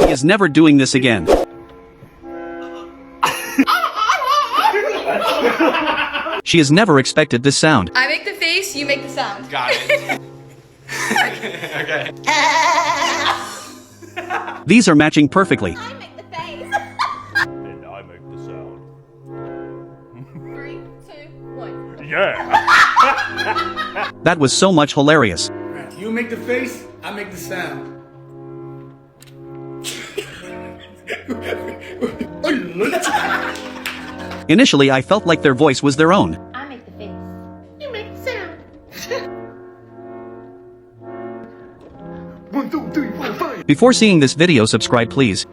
is never doing this again. She has never expected this sound. I make the face, you make the sound. Got it. Okay. These are matching perfectly. I make the face. And I make the sound. 3, 2, 1. Yeah! That was so much hilarious. You make the face, I make the sound. Initially, I felt like their voice was their own. I make the face. You make the sound. 1, 2, 3, 4, 5. Before seeing this video, subscribe please.